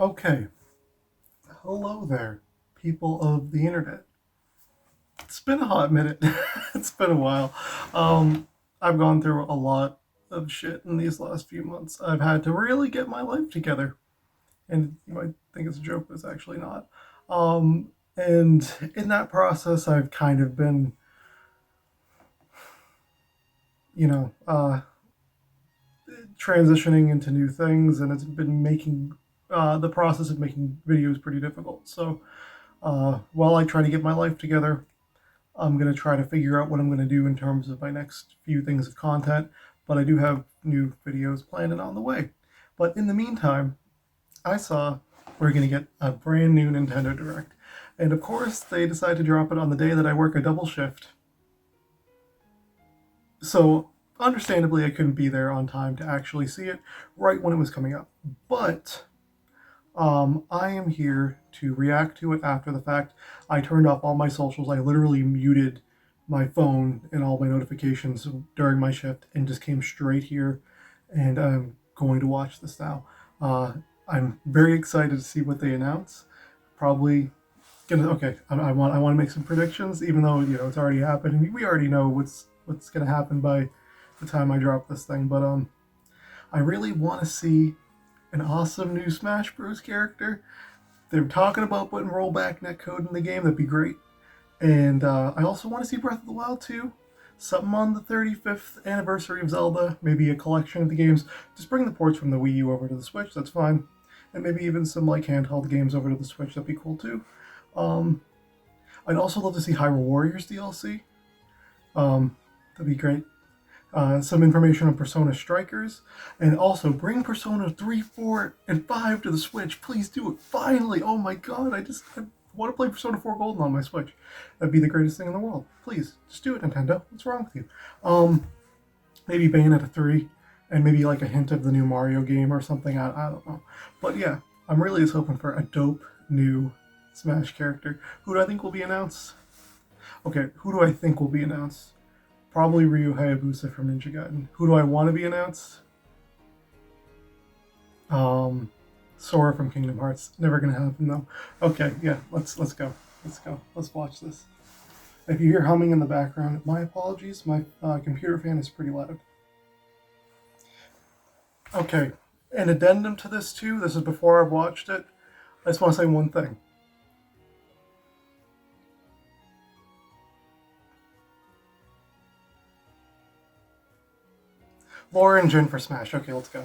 Okay, hello there, people of the internet. It's been a hot minute. It's been a while. Um, I've gone through a lot of shit in these last few months. I've had to really get my life together, and you might think it's a joke, but it's actually not. And in that process, I've kind of been, you know, transitioning into new things, and it's been making the process of making videos pretty difficult. So while I try to get my life together, I'm going to try to figure out what I'm going to do in terms of my next few things of content, but I do have new videos planned and on the way. But in the meantime, I saw we're going to get a brand new Nintendo Direct. And of course, they decided to drop it on the day that I work a double shift. So, understandably, I couldn't be there on time to actually see it right when it was coming up. But I am here to react to it after the fact. I turned off all my socials. I literally muted my phone and all my notifications during my shift and just came straight here. And I'm going to watch this now. Uh, I'm very excited to see what they announce. Probably gonna okay. I want to make some predictions, even though it's already happened. And we already know what's gonna happen by the time I drop this thing. But I really want to see an awesome new Smash Bros. Character. They're talking about putting rollback netcode in the game. That'd be great. And I also want to see Breath of the Wild 2. Something on the 35th anniversary of Zelda. Maybe a collection of the games. Just bring the ports from the Wii U over to the Switch. That's fine. And maybe even some like handheld games over to the Switch. That'd be cool too. Um, I'd also love to see Hyrule Warriors DLC. That'd be great. Some information on Persona Strikers, and also bring Persona 3, 4, and 5 to the Switch. Please do it. Finally! Oh my god, I want to play Persona 4 Golden on my Switch. That'd be the greatest thing in the world. Please, just do it, Nintendo. What's wrong with you? Maybe Bayonetta 3, and maybe like a hint of the new Mario game or something. I don't know. But yeah, I'm really just hoping for a dope new Smash character. Who do I think will be announced? Okay, who do I think will be announced? Probably Ryu Hayabusa from Ninja Gaiden. Who do I want to be announced? Sora from Kingdom Hearts. Never gonna happen though. Okay, yeah, let's go. Let's go. Let's watch this. If you hear humming in the background, my apologies. My computer fan is pretty loud. Okay, an addendum to this too. This is before I've watched it. I just want to say one thing. Laura and Jin for Smash. Okay, let's go.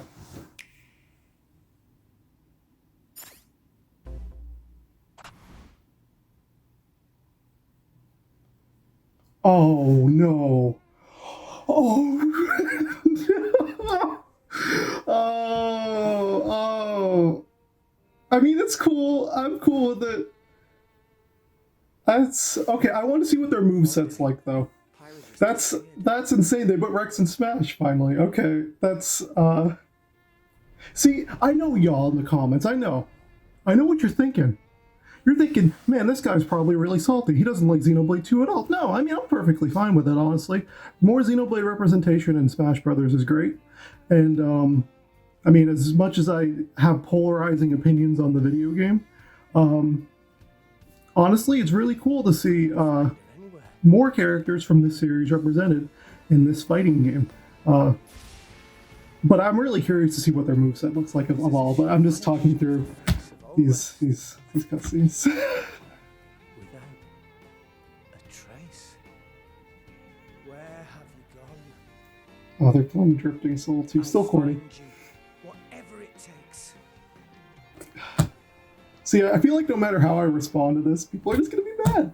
Oh no. Oh. Oh. I mean, it's cool. I'm cool with it. That's okay. I want to see what their moveset's like, though. That's insane. They put Rex in Smash finally. Okay, that's See, I know y'all in the comments. I know what you're thinking. You're thinking, man, this guy's probably really salty. He doesn't like Xenoblade 2 at all. No, I mean, I'm perfectly fine with it, honestly. More Xenoblade representation in Smash Brothers is great. And, I mean, as much as I have polarizing opinions on the video game, um, honestly, it's really cool to see more characters from this series represented in this fighting game. Uh, but I'm really curious to see what their moveset looks like of all. But I'm just talking through these cutscenes. Without a trace. Where have you gone? Oh, they're playing Drifting Soul too. Still corny. Whatever it takes. See, I feel like no matter how I respond to this, people are just gonna be mad.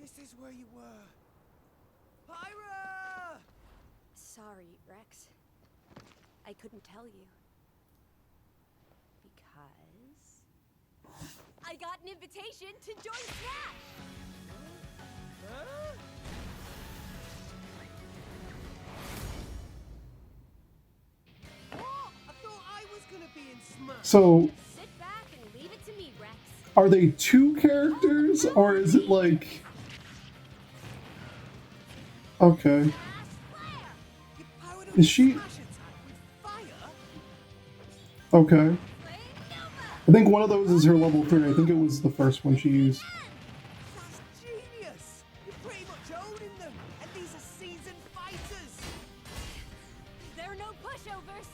This is where you were. Pyra! Sorry, Rex. I couldn't tell you. Because I got an invitation to join Smash! Huh? What? I thought I was gonna be in Smash. So, Sit back and leave it to me, Rex. are they two characters, or is it like... Okay. Your power Is she... smash attack with fire? Okay. I think one of those is her level 3. I think it was the first one she used. That's genius! You're pretty much owning them, and these are seasoned fighters! There are no pushovers.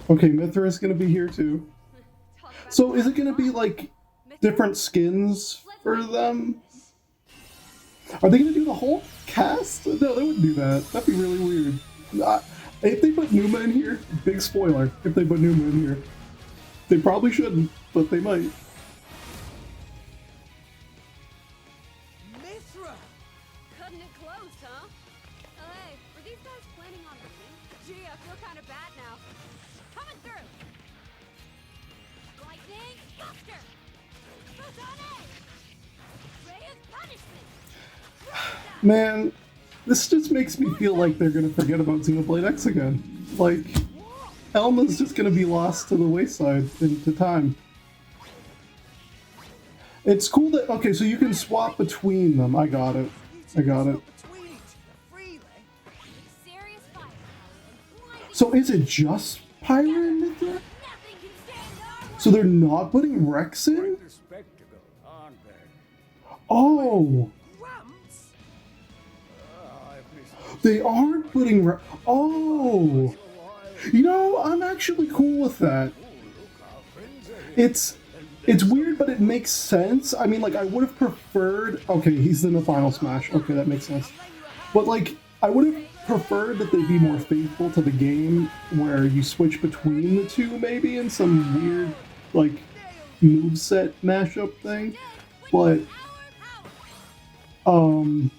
Okay, Mythra is going to be here too. Talk about So is it going to be like Mythra? different skins for them? Are they going to do the whole cast? No, they wouldn't do that. That'd be really weird. If they put Numa in here, big spoiler, if they put Numa in here, they probably shouldn't, but they might. Mythra! Cutting it close, huh? Oh, hey, were these guys planning on winning? Gee, I feel kind of bad now. Coming through! Lightning Buster! Photonic! Ray of Punishment! Man, this just makes me feel like they're gonna forget about Xenoblade X again. Like, Elma's just gonna be lost to the wayside into time. It's cool that, okay, so you can swap between them. I got it. I got it. Between each other freely. Serious firepower and blinding So is it just Pyra and Mythra? nothing can stand our way. So they're not putting Rex in? The spectacle, aren't they? Oh, Gramps? I've missed they aren't putting Rex. Oh, you know, I'm actually cool with that. It's weird, but it makes sense. I mean, like, I would have preferred... Okay, he's in the final Smash. Okay, that makes sense. But, like, I would have preferred that they be more faithful to the game, where you switch between the two, maybe, in some weird, like, moveset mashup thing. But, Sure.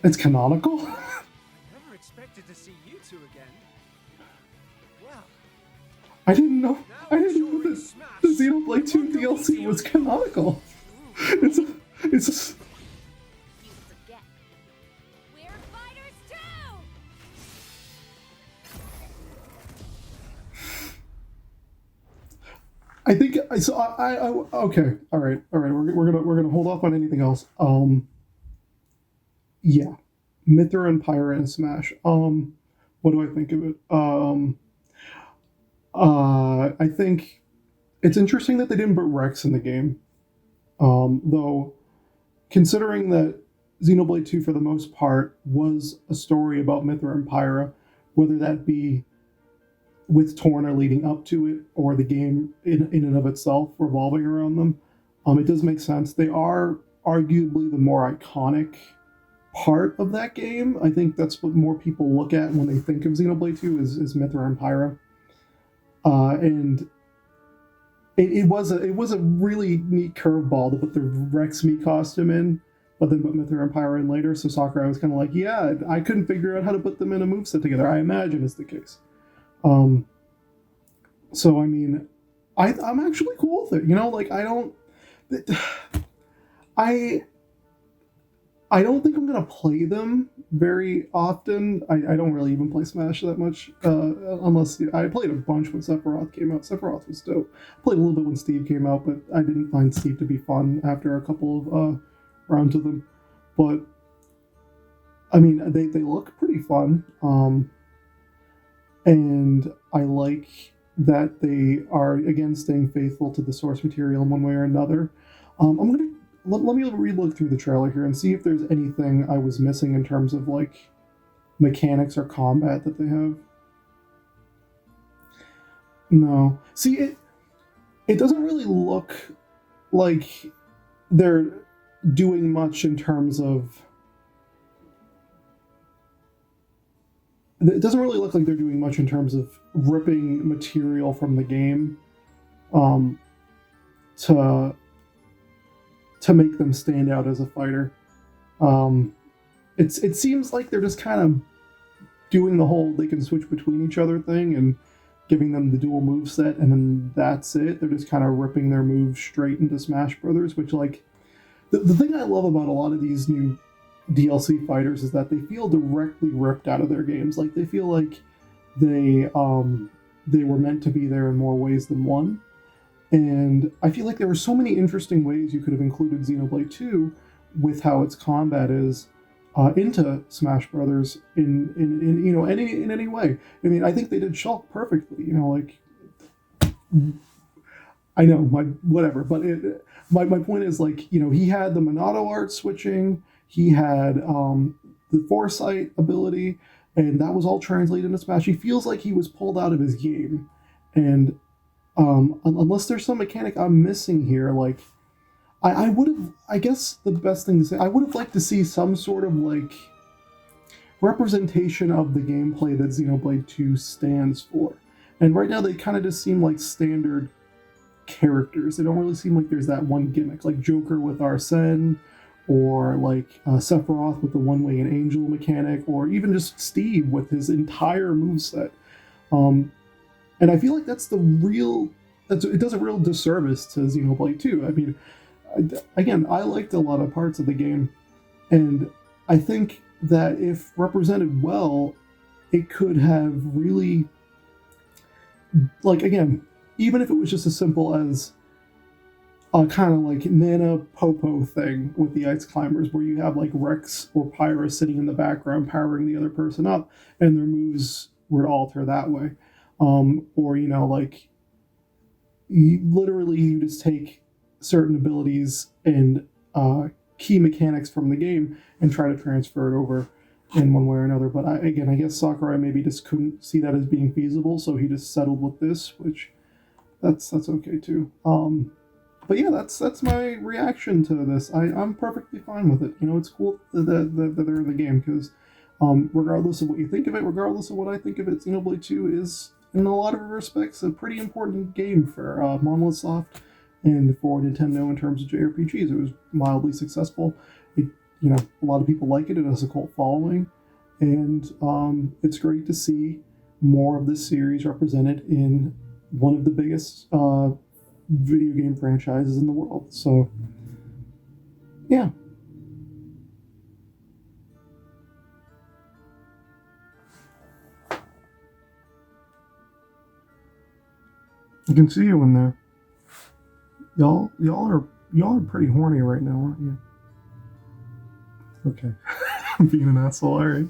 it's canonical? Never expected to see you two again. Well, I didn't know that the Xenoblade 2 DLC was canonical. It's You forget. We're fighters too! I think so. Okay. All right. We're gonna hold off on anything else. Yeah, Mythra and Pyra and Smash. What do I think of it? I think it's interesting that they didn't put Rex in the game. Though, considering that Xenoblade 2 for the most part was a story about Mythra and Pyra, whether that be with Torna leading up to it or the game in and of itself revolving around them, it does make sense. They are arguably the more iconic part of that game. I think that's what more people look at when they think of Xenoblade 2 is Mythra and Pyra. And it was a really neat curveball to put the Rex Mii costume in, but then put Mythra and Pyra in later. So Sakurai was kind of like, yeah, I couldn't figure out how to put them in a moveset together. I imagine is the case. So I mean, I'm actually cool with it. You know, like I don't think I'm gonna play them very often. I don't really even play Smash that much, unless I played a bunch when Sephiroth came out. Sephiroth was dope. I played a little bit when Steve came out, but I didn't find Steve to be fun after a couple of rounds of them. But I mean, they look pretty fun, and I like that they are again staying faithful to the source material in one way or another. I'm gonna. Let me re-look through the trailer here and see if there's anything I was missing in terms of like mechanics or combat that they have. No. See, it doesn't really look like they're doing much in terms of... It doesn't really look like they're doing much in terms of ripping material from the game to make them stand out as a fighter. It seems like they're just kind of doing the whole they can switch between each other thing and giving them the dual move set, and then that's it. They're just kind of ripping their moves straight into Smash Brothers, which, like, the thing I love about a lot of these new DLC fighters is that they feel directly ripped out of their games. Like, they feel like they were meant to be there in more ways than one. And I feel like there were so many interesting ways you could have included Xenoblade 2 with how its combat is, into Smash Brothers in you know any way. I mean, I think they did Shulk perfectly. You know, like I know my whatever, but my point is like you know he had the Monado art switching, he had the foresight ability, and that was all translated into Smash. He feels like he was pulled out of his game, and unless there's some mechanic I'm missing here, like I would have. I guess the best thing to say, I would have liked to see some sort of like representation of the gameplay that Xenoblade 2 stands for. And right now they kind of just seem like standard characters. They don't really seem like there's that one gimmick, like Joker with Arsene, or like Sephiroth with the one-way and angel mechanic, or even just Steve with his entire moveset. And I feel like that's the real. It does a real disservice to Xenoblade 2. I mean, again, I liked a lot of parts of the game, and I think that if represented well, it could have really, like, again, even if it was just as simple as a kind of like Nana Popo thing with the Ice Climbers, where you have like Rex or Pyra sitting in the background powering the other person up, and their moves would alter that way. Or, you know, like, literally you just take certain abilities and key mechanics from the game and try to transfer it over in one way or another. But I guess Sakurai maybe just couldn't see that as being feasible, so he just settled with this, which that's okay too. But yeah, that's my reaction to this. I'm perfectly fine with it. You know, it's cool that they're in the game, because regardless of what you think of it, regardless of what I think of it, Xenoblade 2 is, in a lot of respects, a pretty important game for Monolith Soft and for Nintendo in terms of JRPGs. It was mildly successful. You know, a lot of people like it. It has a cult following, and it's great to see more of this series represented in one of the biggest video game franchises in the world. So, yeah. I can see you in there. Y'all are pretty horny right now, aren't you? Okay. I'm being an asshole, alright.